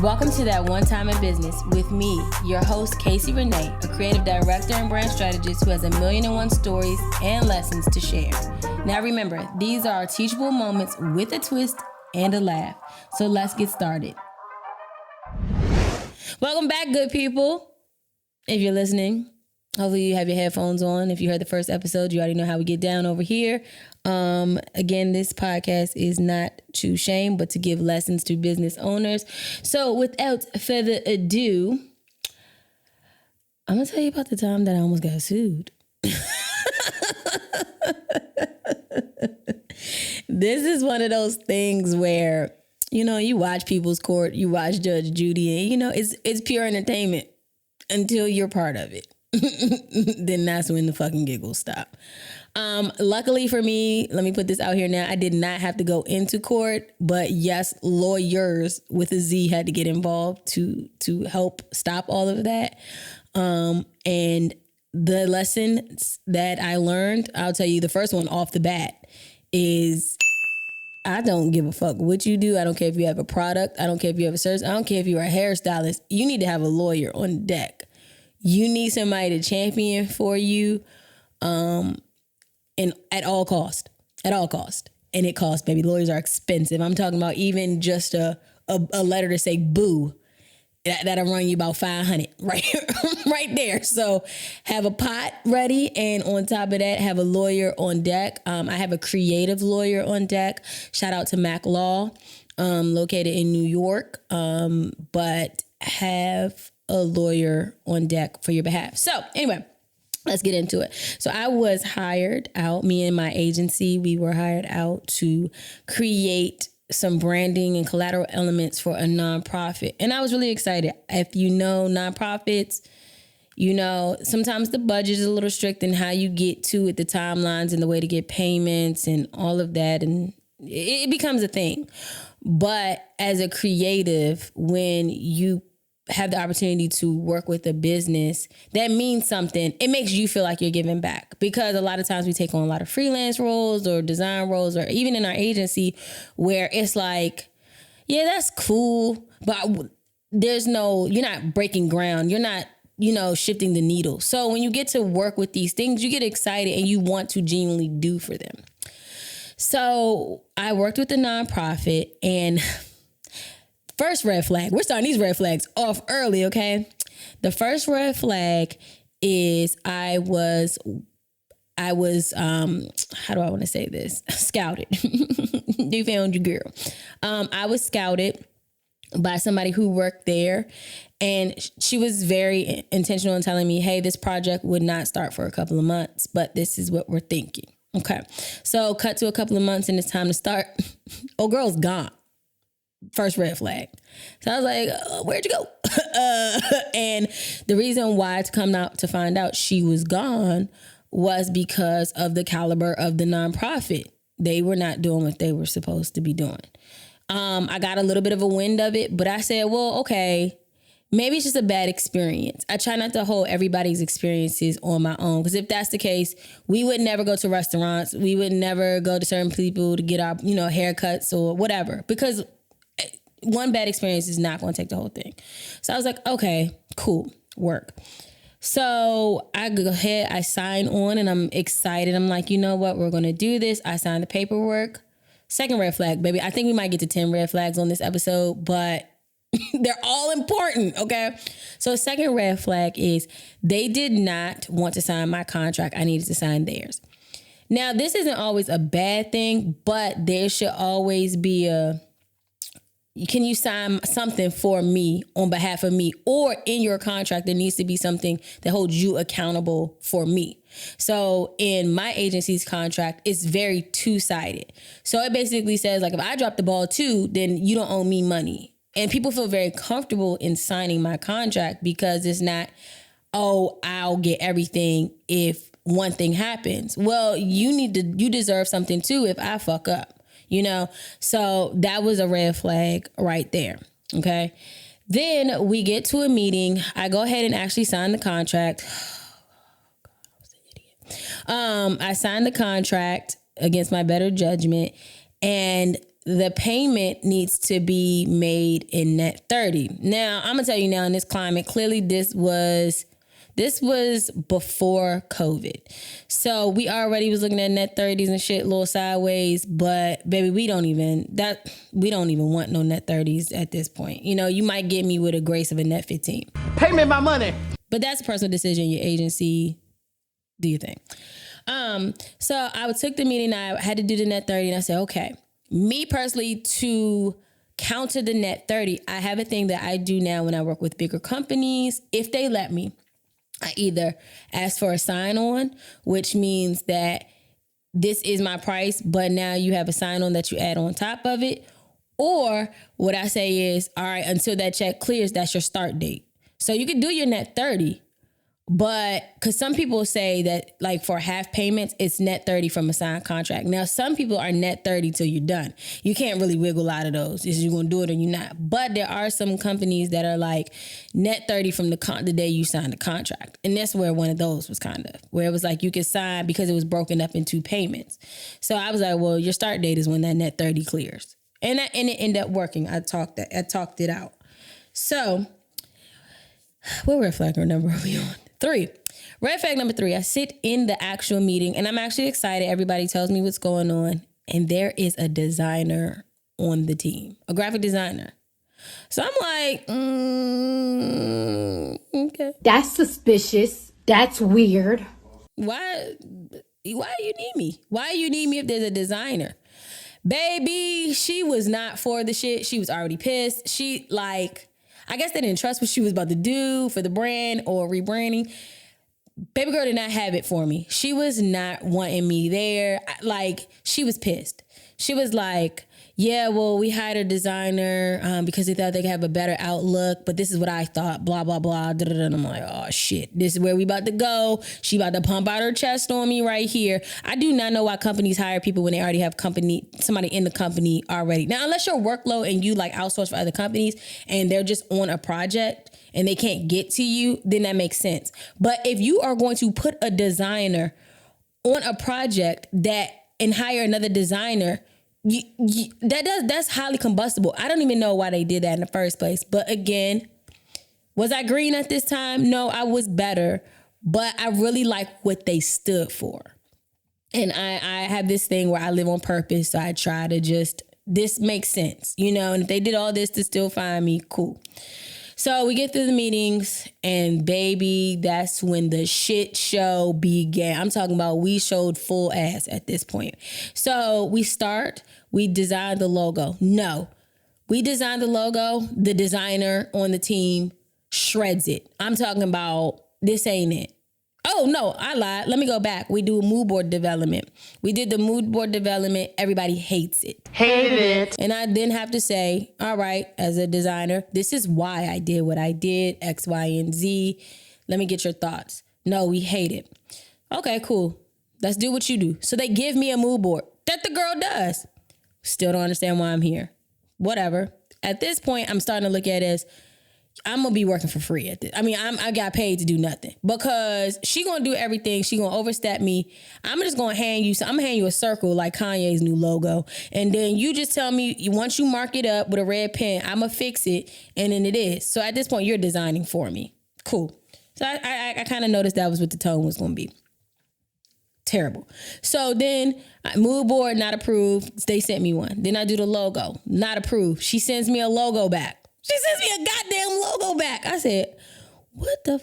Welcome to That One Time in Business with me, your host, Casey Renae, a creative director and brand strategist who has 1,000,001 stories and lessons to share. Now remember, these are teachable moments with a twist and a laugh. So let's get started. Welcome back, good people. If you're listening, hopefully you have your headphones on. If you heard the first episode, you already know how we get down over here. Again, this podcast is not to shame, but to give lessons to business owners. So without further ado, I'm going to tell you about the time that I almost got sued. This is one of those things where, you know, you watch People's Court, you watch Judge Judy, and, you know, it's pure entertainment until you're part of it. Then that's when the fucking giggles stop. Luckily for me, let me put this out here now, I did not have to go into court, but yes, lawyers with a Z had to get involved to help stop all of that. And the lessons that I learned, I'll tell you, the first one off the bat is I don't give a fuck what you do. I don't care if you have a product. I don't care if you have a service. I don't care if you're a hairstylist. You need to have a lawyer on deck. You need somebody to champion for you, and at all cost. And it costs, baby. Lawyers are expensive. I'm talking about even just a letter to say boo. That'll run you about $500 right there. So have a pot ready, and on top of that, have a lawyer on deck. I have a creative lawyer on deck. Shout out to Mac Law, located in New York, but have a lawyer on deck for your behalf. So anyway, let's get into it. So I was hired out, me and my agency, we were hired out to create some branding and collateral elements for a nonprofit. And I was really excited. If you know nonprofits, you know, sometimes the budget is a little strict in how you get to it, the timelines and the way to get payments and all of that. And it becomes a thing. But as a creative, when you have the opportunity to work with a business, that means something. It makes you feel like you're giving back, because a lot of times we take on a lot of freelance roles or design roles, or even in our agency, where it's like, yeah, that's cool, but you're not breaking ground. You're not, shifting the needle. So when you get to work with these things, you get excited and you want to genuinely do for them. So I worked with a nonprofit, and first red flag. We're starting these red flags off early, okay? The first red flag is I was how do I want to say this? Scouted. They found your girl. I was scouted by somebody who worked there, and she was very intentional in telling me, hey, this project would not start for a couple of months, but this is what we're thinking. Okay. So cut to a couple of months and it's time to start. Oh, girl's gone. First red flag. So I was like, where'd you go? And the reason why to come out to find out she was gone was because of the caliber of the nonprofit. They were not doing what they were supposed to be doing. I got a little bit of a wind of it, but I said, well, okay, maybe it's just a bad experience. I try not to hold everybody's experiences on my own, because if that's the case, we would never go to restaurants. We would never go to certain people to get our, haircuts or whatever, because one bad experience is not going to take the whole thing. So I was like, okay, cool, work. So I go ahead, I sign on, and I'm excited. I'm like, you know what? We're going to do this. I signed the paperwork. Second red flag, baby. I think we might get to 10 red flags on this episode, but they're all important, okay? So second red flag is they did not want to sign my contract. I needed to sign theirs. Now, this isn't always a bad thing, but there should always be can you sign something for me on behalf of me, or in your contract, there needs to be something that holds you accountable for me. So in my agency's contract, it's very two-sided. So it basically says, like, if I drop the ball too, then you don't owe me money. And people feel very comfortable in signing my contract because it's not, oh, I'll get everything if one thing happens. Well, you deserve something too if I fuck up. So that was a red flag right there. Okay. Then we get to a meeting. I go ahead and actually sign the contract. Oh, God, I was an idiot. I signed the contract against my better judgment. And the payment needs to be made in net 30. Now, I'm gonna tell you now in this climate, clearly this was before COVID. So we already was looking at net 30s and shit, a little sideways, but baby, we don't even want no net 30s at this point. You know, you might get me with a grace of a net 15. Pay me my money. But that's a personal decision, your agency, do your thing. So I took the meeting, I had to do the net 30, and I said, okay, me personally, to counter the net 30, I have a thing that I do now when I work with bigger companies. If they let me, I either ask for a sign-on, which means that this is my price, but now you have a sign-on that you add on top of it. Or what I say is, all right, until that check clears, that's your start date. So you can do your net 30, but because some people say that like for half payments, it's net 30 from a signed contract. Now, some people are net 30 till you're done. You can't really wiggle out of those. Is you're going to do it or you're not. But there are some companies that are like net 30 from the day you signed the contract. And that's where one of those was kind of, where it was like you could sign because it was broken up into payments. So I was like, well, your start date is when that net 30 clears. And it ended up working. I talked it out. So what red flag number are we on? 3. Red flag number 3. I sit in the actual meeting and I'm actually excited. Everybody tells me what's going on. And there is a designer on the team, a graphic designer. So I'm like, okay. That's suspicious. That's weird. Why do you need me? Why you need me if there's a designer? Baby, she was not for the shit. She was already pissed. I guess they didn't trust what she was about to do for the brand or rebranding. Baby girl did not have it for me. She was not wanting me there. Like, she was pissed. She was like, yeah, well, we hired a designer because they thought they could have a better outlook, but this is what I thought, blah, blah, blah. And I'm like, oh, shit, this is where we about to go. She about to pump out her chest on me right here. I do not know why companies hire people when they already have somebody in the company already. Now, unless your workload and you like outsource for other companies and they're just on a project and they can't get to you, then that makes sense. But if you are going to put a designer on a project and hire another designer, that's highly combustible. I don't even know why they did that in the first place. But again, was I green at this time? No, I was better. But I really like what they stood for. And I have this thing where I live on purpose. So I try to this makes sense, you know, and if they did all this to still find me, cool. So we get through the meetings and baby, that's when the shit show began. I'm talking about we showed full ass at this point. So we designed the logo. No, we designed the logo. The designer on the team shreds it. I'm talking about this ain't it. Oh, no, I lied. Let me go back. We do a mood board development. We did the mood board development. Everybody hates it. Hated it. And I then have to say, all right, as a designer, this is why I did what I did, X, Y, and Z. Let me get your thoughts. No, we hate it. Okay, cool. Let's do what you do. So they give me a mood board that the girl does. Still don't understand why I'm here. Whatever. At this point, I'm starting to look at it as I'm going to be working for free at this. I mean, I got paid to do nothing because she going to do everything. She going to overstep me. I'm just going to hand you a circle like Kanye's new logo. And then you just tell me once you mark it up with a red pen, I'm going to fix it. And then it is. So at this point, you're designing for me. Cool. So I kind of noticed that was what the tone was going to be. Terrible. So then mood board, not approved. They sent me one. Then I do the logo, not approved. She sends me a logo back. She sends me a goddamn logo back. I said, what the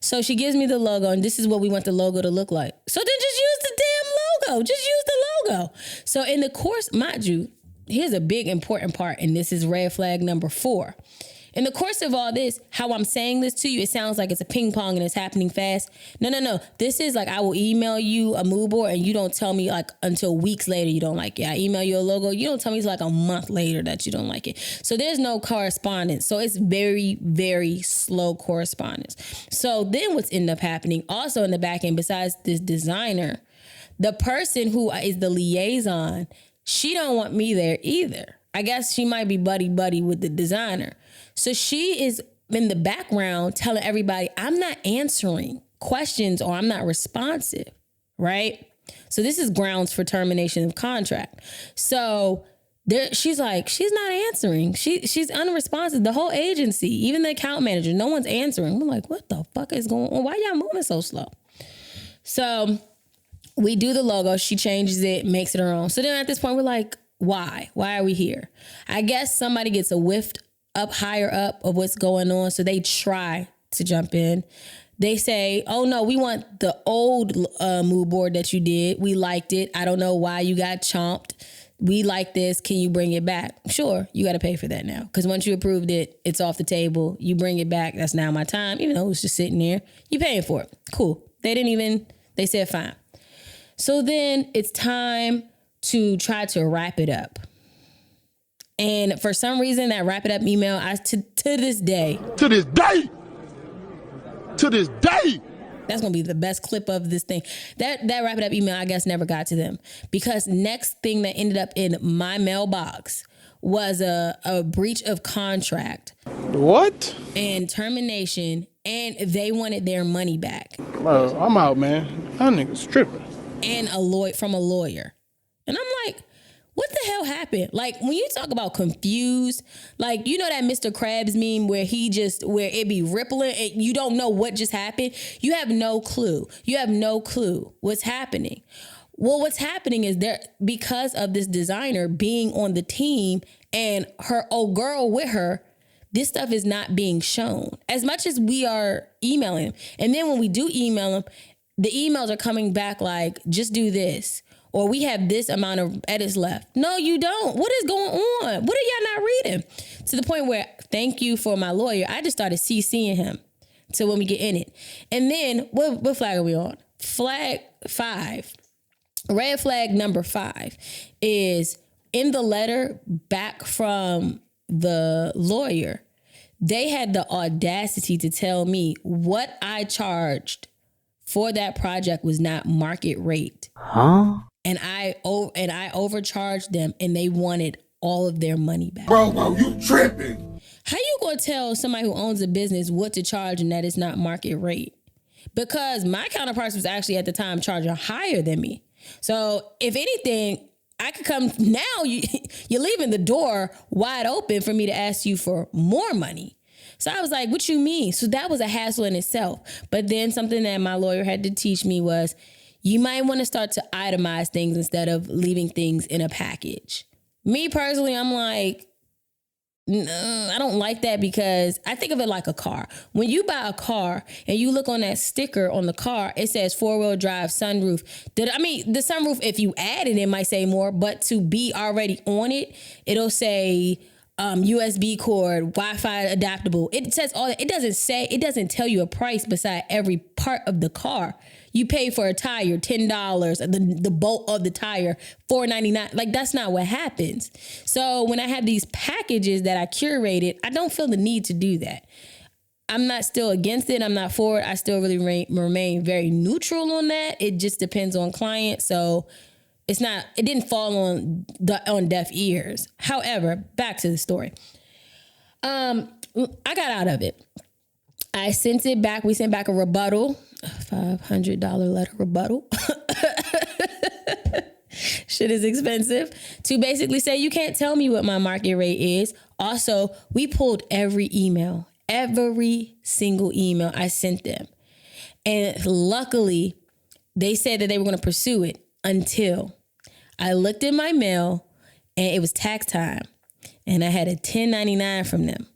So she gives me the logo, and this is what we want the logo to look like. So then just use the damn logo. Just use the logo. So in the course, mind you, here's a big important part, and this is red flag number 4. In the course of all this, how I'm saying this to you, it sounds like it's a ping pong and it's happening fast. No. This is like I will email you a mood board and you don't tell me like until weeks later you don't like it. I email you a logo. You don't tell me it's like a month later that you don't like it. So there's no correspondence. So it's very, very slow correspondence. So then what's ended up happening also in the back end, besides this designer, the person who is the liaison, she don't want me there either. I guess she might be buddy with the designer. So she is in the background telling everybody, I'm not answering questions or I'm not responsive, right? So this is grounds for termination of contract. So She's like, she's not answering. She's unresponsive. The whole agency, even the account manager, no one's answering. I'm like, what the fuck is going on? Why y'all moving so slow? So we do the logo. She changes it, makes it her own. So then at this point, we're like, why? Why are we here? I guess somebody gets a whiff up higher up of what's going on. So they try to jump in. They say, oh no, we want the old mood board that you did. We liked it. I don't know why you got chomped. We like this. Can you bring it back? Sure, you got to pay for that now. Because once you approved it, it's off the table. You bring it back. That's now my time. Even though it was just sitting there. You paying for it. Cool. They said fine. So then it's time to try to wrap it up. And for some reason, that wrap it up email, to this day. That's going to be the best clip of this thing. That wrap it up email, I guess, never got to them. Because next thing that ended up in my mailbox was a breach of contract. What? And termination. And they wanted their money back. Bro, I'm out, man. That nigga's tripping. And from a lawyer. And I'm like, what the hell happened? Like, when you talk about confused, like, you know that Mr. Krabs meme where it be rippling and you don't know what just happened? You have no clue. You have no clue what's happening. Well, what's happening is because of this designer being on the team and her old girl with her, this stuff is not being shown as much as we are emailing him. And then when we do email him, the emails are coming back like, just do this. Or we have this amount of edits left. No, you don't. What is going on? What are y'all not reading? To the point where, thank you for my lawyer, I just started CCing him to when we get in it. And then, what flag are we on? Flag 5. Red flag number 5 is in the letter back from the lawyer. They had the audacity to tell me what I charged for that project was not market rate. Huh? And I overcharged them and they wanted all of their money back. Bro, you tripping. How you gonna tell somebody who owns a business what to charge and that it's not market rate? Because my counterparts was actually at the time charging higher than me. So if anything, I could come now. You're leaving the door wide open for me to ask you for more money. So I was like, what you mean? So that was a hassle in itself. But then something that my lawyer had to teach me was you might want to start to itemize things instead of leaving things in a package. Me personally, I'm like, no, I don't like that because I think of it like a car. When you buy a car and you look on that sticker on the car, it says 4-wheel drive, sunroof. The sunroof, if you add it might say more, but to be already on it, it'll say USB cord, Wi-Fi adaptable. It says all that. It doesn't tell you a price beside every part of the car. You pay for a tire, $10, the bolt of the tire, $4.99. Like, that's not what happens. So when I have these packages that I curated, I don't feel the need to do that. I'm not still against it. I'm not for it. I still really remain very neutral on that. It just depends on client. So it didn't fall on deaf ears. However, back to the story. I got out of it. I sent it back. We sent back a rebuttal, a $500 letter rebuttal. Shit is expensive. To basically say, you can't tell me what my market rate is. Also, we pulled every single email I sent them. And luckily, they said that they were going to pursue it until I looked in my mail and it was tax time. And I had a 1099 from them.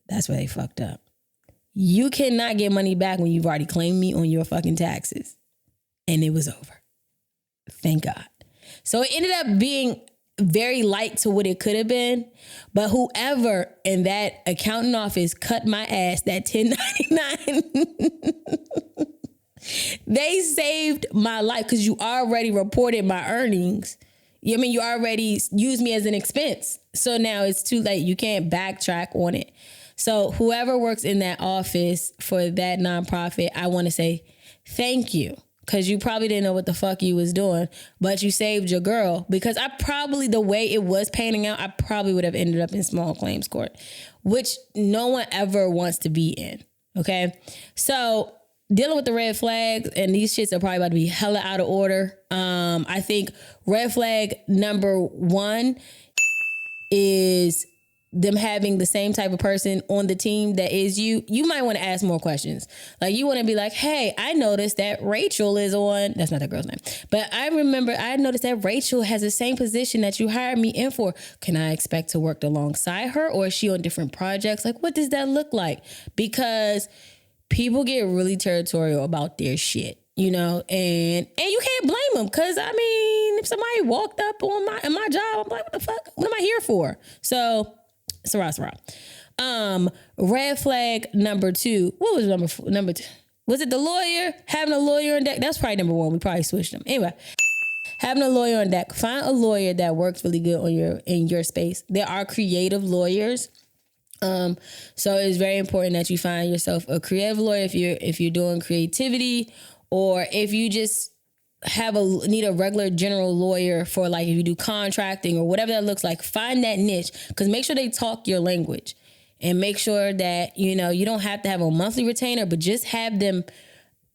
That's where they fucked up. You cannot get money back when you've already claimed me on your fucking taxes. And it was over. Thank God. So it ended up being very light to what it could have been. But whoever in that accounting office cut my ass, that 1099, they saved my life because you already reported my earnings. I mean, you already used me as an expense. So now it's too late. You can't backtrack on it. So whoever works in that office for that nonprofit, I want to say thank you. Because you probably didn't know what the fuck you was doing, but you saved your girl. Because the way it was panning out, I probably would have ended up in small claims court, which no one ever wants to be in. Okay. So dealing with the red flags, and these shits are probably about to be hella out of order. I think red flag number 1 is them having the same type of person on the team that is you. You might want to ask more questions. Like, you want to be like, hey, I noticed that Rachel is on, that's not that girl's name, but I noticed that Rachel has the same position that you hired me in for. Can I expect to work alongside her, or is she on different projects? Like, what does that look like? Because people get really territorial about their shit, you know, and you can't blame them, because I mean, if somebody walked up on my job, I'm like, what the fuck? What am I here for? So, Sarah. Red flag number 2. What was number 2? Was it the lawyer? Having a lawyer on deck? That's probably number 1. We probably switched them. Anyway, having a lawyer on deck. Find a lawyer that works really good in your space. There are creative lawyers. So it's very important that you find yourself a creative lawyer if you're doing creativity, or if you just need a regular general lawyer for, like, if you do contracting or whatever that looks like. Find that niche, because make sure they talk your language, and make sure that, you know, you don't have to have a monthly retainer, but just have them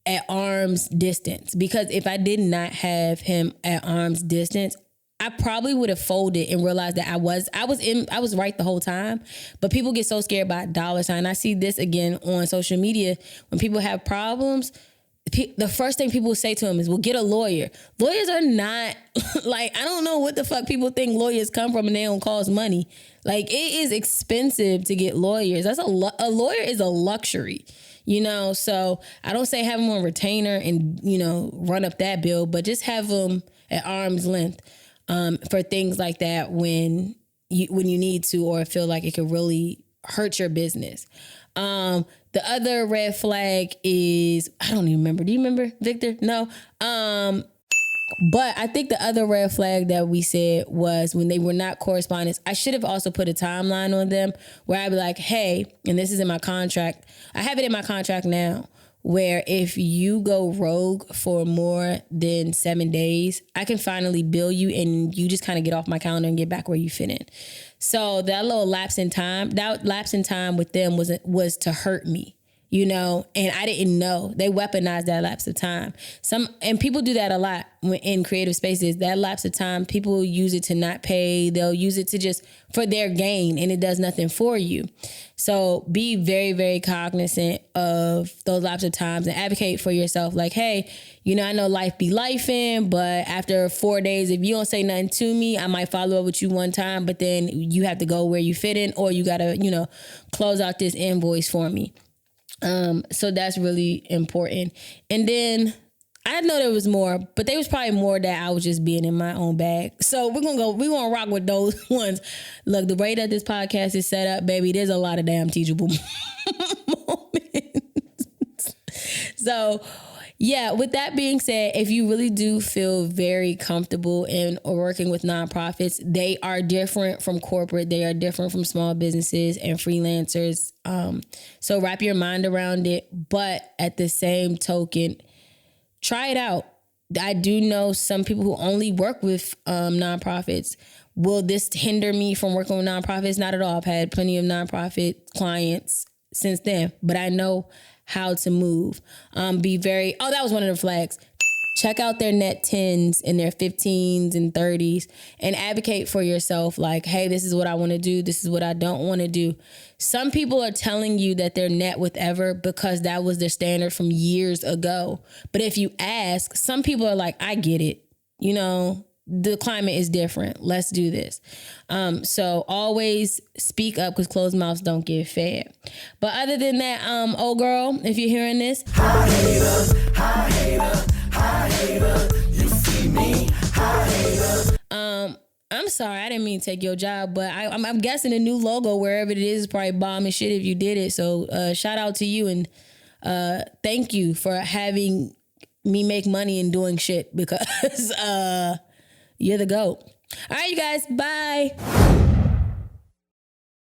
at arm's distance. Because if I did not have him at arm's distance, I probably would have folded and realized that I was right the whole time. But people get so scared by $. I see this again on social media. When people have problems, the first thing people say to him is, well, get a lawyer. Lawyers are not, like, I don't know what the fuck people think lawyers come from, and they don't cost money. Like, it is expensive to get lawyers. That's a lawyer is a luxury, you know? So I don't say have them on retainer and, you know, run up that bill, but just have them at arm's length for things like that when you need to, or feel like it could really hurt your business. The other red flag is, I don't even remember. Do you remember, Victor? No. But I think the other red flag that we said was when they were not correspondents. I should have also put a timeline on them where I'd be like, hey, and this is in my contract. I have it in my contract now, where if you go rogue for more than 7 days, I can finally bill you, and you just kind of get off my calendar and get back where you fit in. So that little lapse in time with them was to hurt me, you know, and I didn't know. They weaponized that lapse of time. And people do that a lot in creative spaces. That lapse of time, people use it to not pay. They'll use it to just for their gain, and it does nothing for you. So be very, very cognizant of those lapse of times and advocate for yourself. Like, hey, you know, I know life be lifing, but after 4 days, if you don't say nothing to me, I might follow up with you one time, but then you have to go where you fit in, or you got to, you know, close out this invoice for me. So that's really important. And then I know there was more, but there was probably more that I was just being in my own bag. So we're going to rock with those ones. Look, the way that this podcast is set up, baby, there's a lot of damn teachable moments. So yeah, with that being said, if you really do feel very comfortable in working with nonprofits, they are different from corporate. They are different from small businesses and freelancers. So wrap your mind around it. But at the same token, try it out. I do know some people who only work with nonprofits. Will this hinder me from working with nonprofits? Not at all. I've had plenty of nonprofit clients since then, but I know how to move. That was one of the flags. Check out their net 10s and their 15s and 30s and advocate for yourself. Like, hey, this is what I want to do. This is what I don't want to do. Some people are telling you that they're net with ever because that was their standard from years ago. But if you ask, some people are like, I get it. You know, the climate is different. Let's do this. So always speak up because closed mouths don't get fed. But other than that, old girl, if you're hearing this, Hi hater, you see me, hi hater. I'm sorry, I didn't mean to take your job, but I'm guessing the new logo, wherever it is probably bomb and shit if you did it. So shout out to you and thank you for having me make money and doing shit because you're the GOAT. All right, you guys, bye.